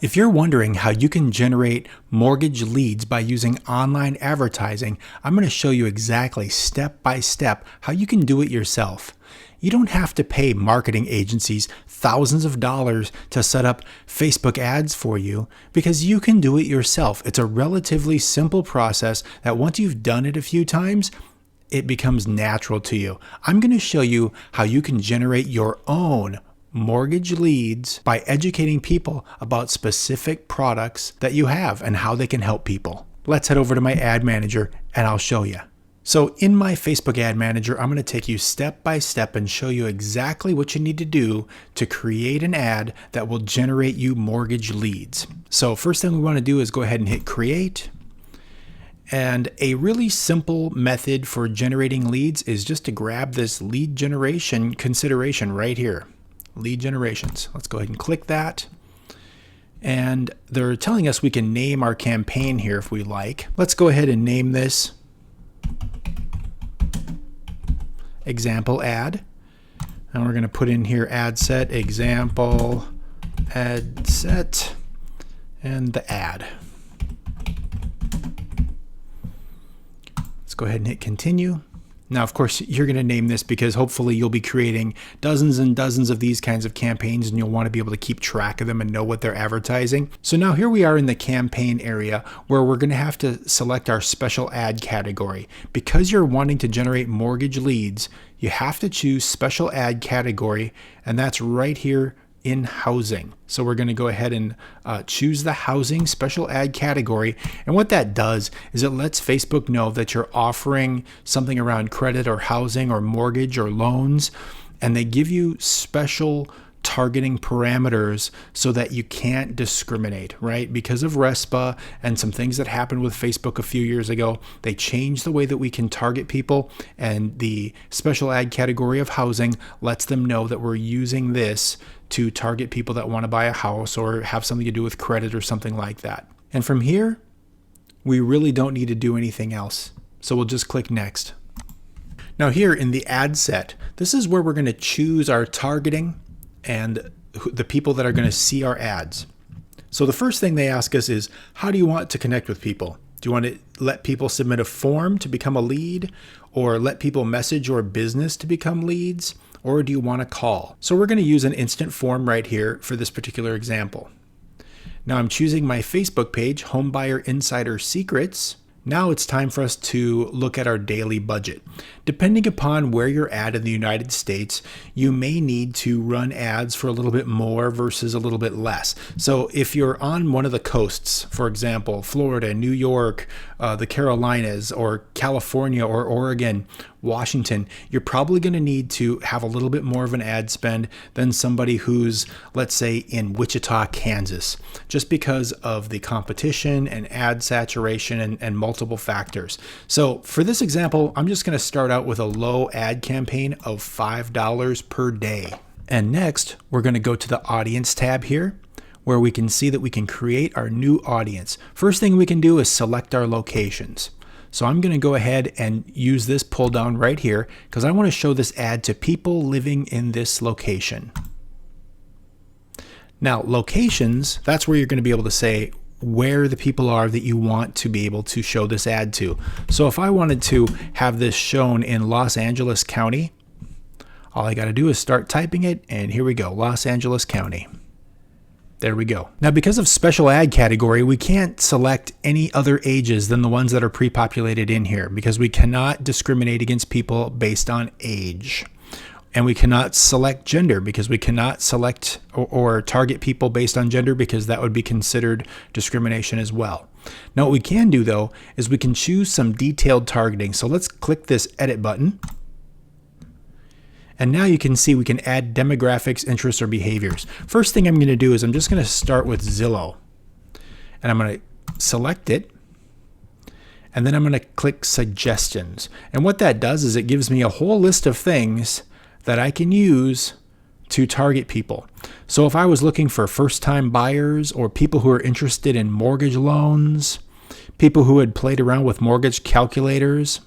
If you're wondering how you can generate mortgage leads by using online advertising, I'm going to show you exactly step by step how you can do it yourself. You don't have to pay marketing agencies thousands of dollars to set up Facebook ads for you because you can do it yourself. It's a relatively simple process that once you've done it a few times, it becomes natural to you. I'm going to show you how you can generate your own mortgage leads by educating people about specific products that you have and how they can help people. Let's head over to my ad manager and I'll show you. So in my Facebook ad manager, I'm going to take you step by step and show you exactly what you need to do to create an ad that will generate you mortgage leads. So first thing we want to do is go ahead and hit create. And a really simple method for generating leads is just to grab this lead generation consideration right here. Lead generations. Let's go ahead and click that. And they're telling us we can name our campaign here if we like. Let's go ahead and name this example ad. And we're going to put in here ad set, example, ad set, and the ad. Let's go ahead and hit continue. Now, of course, you're going to name this because hopefully you'll be creating dozens and dozens of these kinds of campaigns and you'll want to be able to keep track of them and know what they're advertising. So now here we are in the campaign area where we're going to have to select our special ad category. Because you're wanting to generate mortgage leads, you have to choose special ad category, and that's right here in housing. So we're going to go ahead and choose the housing special ad category. And what that does is it lets Facebook know that you're offering something around credit or housing or mortgage or loans. And they give you special targeting parameters so that you can't discriminate, right? Because of RESPA and some things that happened with Facebook a few years ago, they changed the way that we can target people, and the special ad category of housing lets them know that we're using this to target people that want to buy a house or have something to do with credit or something like that. And from here, we really don't need to do anything else. So we'll just click next. Now here in the ad set, this is where we're going to choose our targeting and the people that are going to see our ads. So the first thing they ask us is, how do you want to connect with people? Do you want to let people submit a form to become a lead, or let people message your business to become leads, or do you want to call? So we're going to use an instant form right here for this particular example. Now I'm choosing my Facebook page, Homebuyer Insider Secrets. Now it's time for us to look at our daily budget. Depending upon where you're at in the United States, you may need to run ads for a little bit more versus a little bit less. So if you're on one of the coasts, for example, Florida, New York, the Carolinas, or California, or Oregon, Washington, you're probably going to need to have a little bit more of an ad spend than somebody who's, let's say, in Wichita, Kansas, just because of the competition and ad saturation and multiple factors. So for this example, I'm just going to start out with a low ad campaign of $5 per day. And next, we're going to go to the audience tab here, where we can see that we can create our new audience. First thing we can do is select our locations. So I'm going to go ahead and use this pull down right here because I want to show this ad to people living in this location. Now, locations, that's where you're going to be able to say where the people are that you want to be able to show this ad to. So if I wanted to have this shown in Los Angeles County, all I got to do is start typing it, and here we go, Los Angeles County. There we go. Now, because of special ad category, we can't select any other ages than the ones that are pre-populated in here because we cannot discriminate against people based on age. And we cannot select gender because we cannot select or target people based on gender because that would be considered discrimination as well. Now, what we can do, though, is we can choose some detailed targeting. So let's click this edit button. And now you can see we can add demographics, interests, or behaviors. First thing I'm going to do is I'm just going to start with Zillow. And I'm going to select it. And then I'm going to click suggestions. And what that does is it gives me a whole list of things that I can use to target people. So if I was looking for first-time buyers or people who are interested in mortgage loans, people who had played around with mortgage calculators,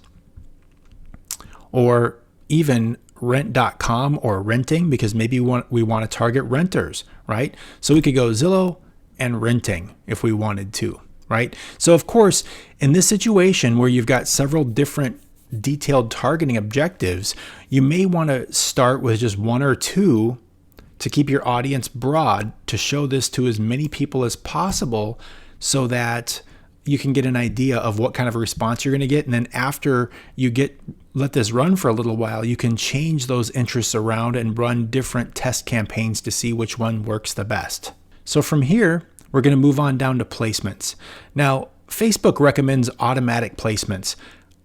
or even rent.com or renting, because maybe we want to target renters, right? So we could go Zillow, and renting if we wanted to, right? So of course, in this situation where you've got several different detailed targeting objectives, you may want to start with just one or two to keep your audience broad, to show this to as many people as possible so that you can get an idea of what kind of a response you're going to get. And then after you let this run for a little while, you can change those interests around and run different test campaigns to see which one works the best. So from here, we're going to move on down to placements. Now, Facebook recommends automatic placements.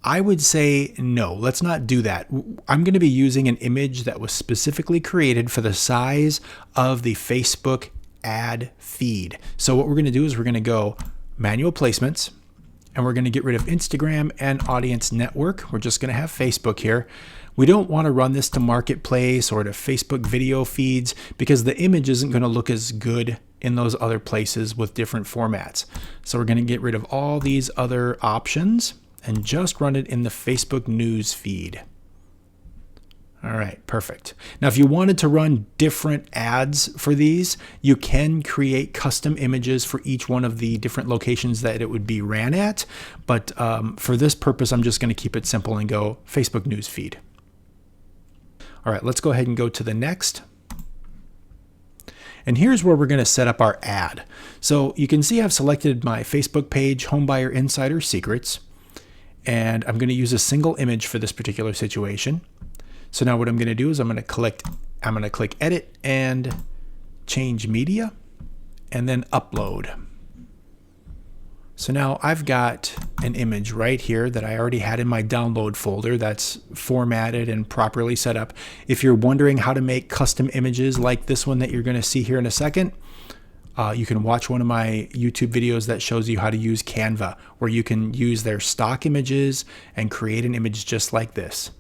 I would say no, let's not do that. I'm going to be using an image that was specifically created for the size of the Facebook ad feed. So what we're going to do is we're going to go manual placements, and we're going to get rid of Instagram and audience network. We're just going to have Facebook here. We don't want to run this to marketplace or to Facebook video feeds because the image isn't going to look as good in those other places with different formats. So we're going to get rid of all these other options and just run it in the Facebook news feed. All right, perfect. Now, if you wanted to run different ads for these, you can create custom images for each one of the different locations that it would be ran at. But for this purpose, I'm just going to keep it simple and go Facebook news feed. All right, let's go ahead and go to the next. And here's where we're going to set up our ad. So you can see I've selected my Facebook page, Homebuyer Insider Secrets, and I'm going to use a single image for this particular situation. So now what I'm going to do is I'm going to click edit and change media and then upload. So now I've got an image right here that I already had in my download folder that's formatted and properly set up. If you're wondering how to make custom images like this one that you're going to see here in a second, you can watch one of my YouTube videos that shows you how to use Canva, where you can use their stock images and create an image just like this.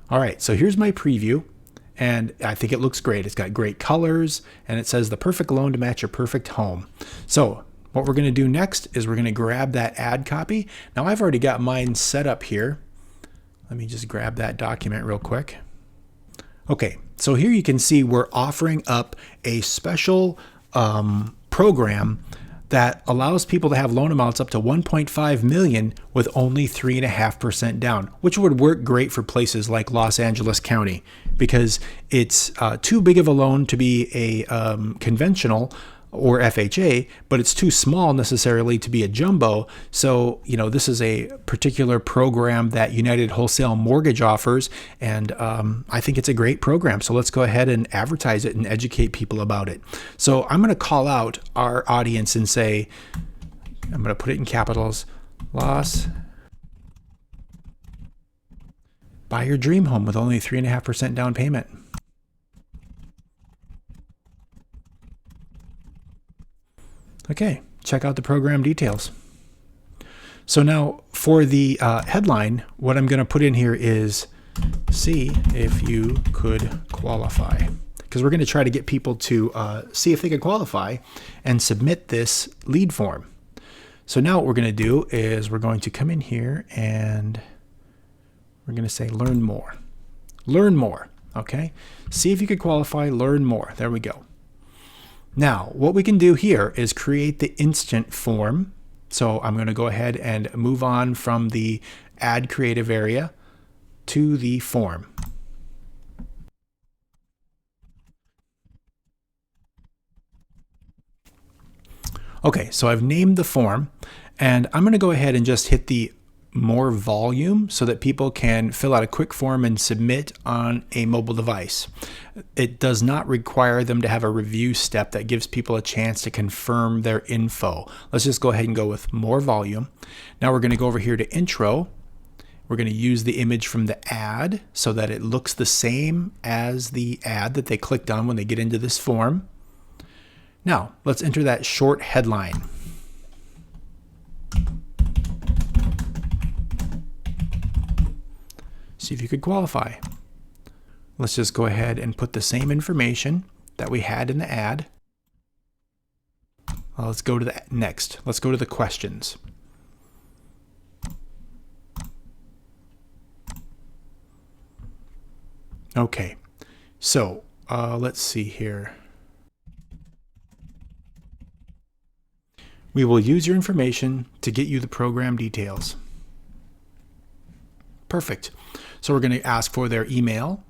All right, so here's my preview, and I think it looks great. It's got great colors, and it says the perfect loan to match your perfect home. So what we're going to do next is we're going to grab that ad copy. Now I've already got mine set up here. Let me just grab that document real quick. Okay, so here you can see we're offering up a special program that allows people to have loan amounts up to 1.5 million with only 3.5% down, which would work great for places like Los Angeles County because it's too big of a loan to be a conventional or FHA, but it's too small necessarily to be a jumbo. So, this is a particular program that United Wholesale Mortgage offers, and I think it's a great program. So let's go ahead and advertise it and educate people about it. So I'm going to call out our audience and say, I'm going to put it in capitals, buy your dream home with only 3.5% down payment. Okay, check out the program details. So now for the headline, what I'm going to put in here is see if you could qualify, because we're going to try to get people to see if they could qualify and submit this lead form. So now what we're going to do is we're going to come in here and we're going to say learn more. Learn more, okay? See if you could qualify, learn more. There we go. Now, what we can do here is create the instant form. So I'm going to go ahead and move on from the add creative area to the form. Okay, so I've named the form, and I'm going to go ahead and just hit the more volume so that people can fill out a quick form and submit on a mobile device. It does not require them to have a review step that gives people a chance to confirm their info. Let's just go ahead and go with more volume. Now we're going to go over here to intro. We're going to use the image from the ad so that it looks the same as the ad that they clicked on when they get into this form. Now let's enter that short headline. See if you could qualify. Let's just go ahead and put the same information that we had in the ad. Let's go to the next. Let's go to the questions. Okay, so let's see here. We will use your information to get you the program details. Perfect. So we're going to ask for their email,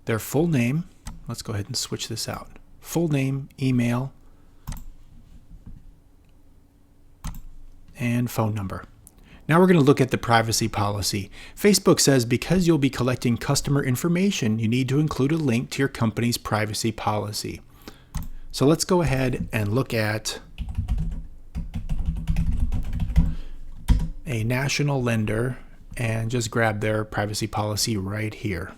their full name. Let's go ahead and switch this out. Full name, email, and phone number. Now we're going to look at the privacy policy. Facebook says because you'll be collecting customer information, you need to include a link to your company's privacy policy. So let's go ahead and look at a national lender and just grab their privacy policy right here.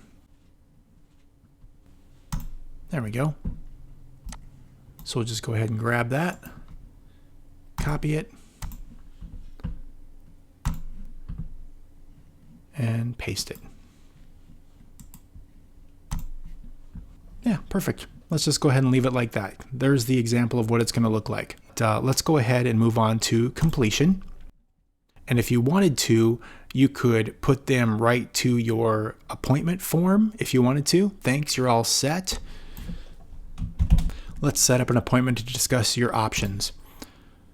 There we go. So we'll just go ahead and grab that, copy it, and paste it. Yeah, perfect. Let's just go ahead and leave it like that. There's the example of what it's going to look like. Let's go ahead and move on to completion. And if you wanted to, you could put them right to your appointment form if you wanted to. Thanks, you're all set. Let's set up an appointment to discuss your options.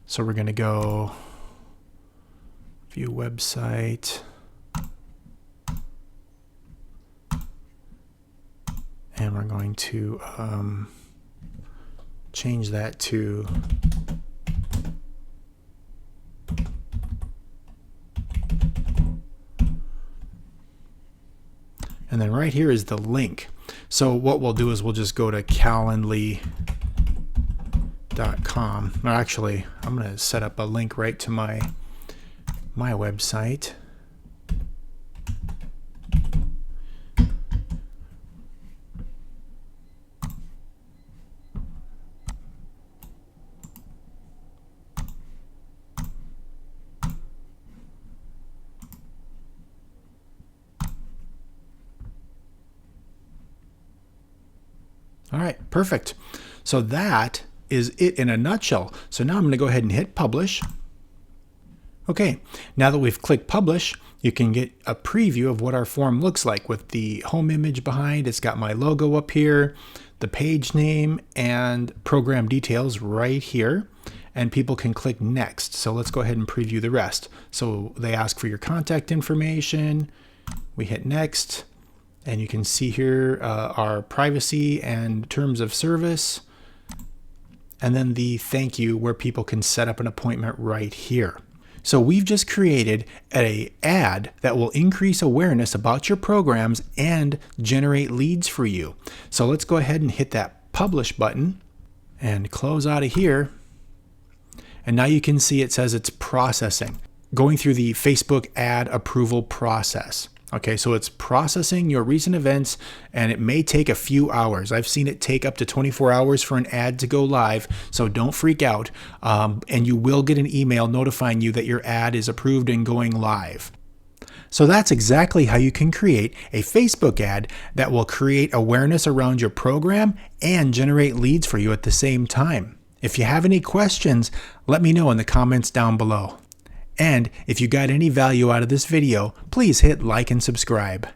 So we're going to go view website. And we're going to change that to and then right here is the link. So what we'll do is we'll just go to calendly.com. Or actually, I'm going to set up a link right to my website. All right, perfect. So that is it in a nutshell. So now I'm going to go ahead and hit publish. Okay, now that we've clicked publish, you can get a preview of what our form looks like with the home image behind. It's got my logo up here, the page name, and program details right here. And people can click next. So let's go ahead and preview the rest. So they ask for your contact information. We hit next. And you can see here our privacy and terms of service. And then the thank you where people can set up an appointment right here. So we've just created an ad that will increase awareness about your programs and generate leads for you. So let's go ahead and hit that publish button and close out of here. And now you can see it says it's processing, going through the Facebook ad approval process. Okay, so it's processing your recent events and it may take a few hours. I've seen it take up to 24 hours for an ad to go live, so don't freak out. And you will get an email notifying you that your ad is approved and going live. So that's exactly how you can create a Facebook ad that will create awareness around your program and generate leads for you at the same time. If you have any questions, let me know in the comments down below. And if you got any value out of this video, please hit like and subscribe.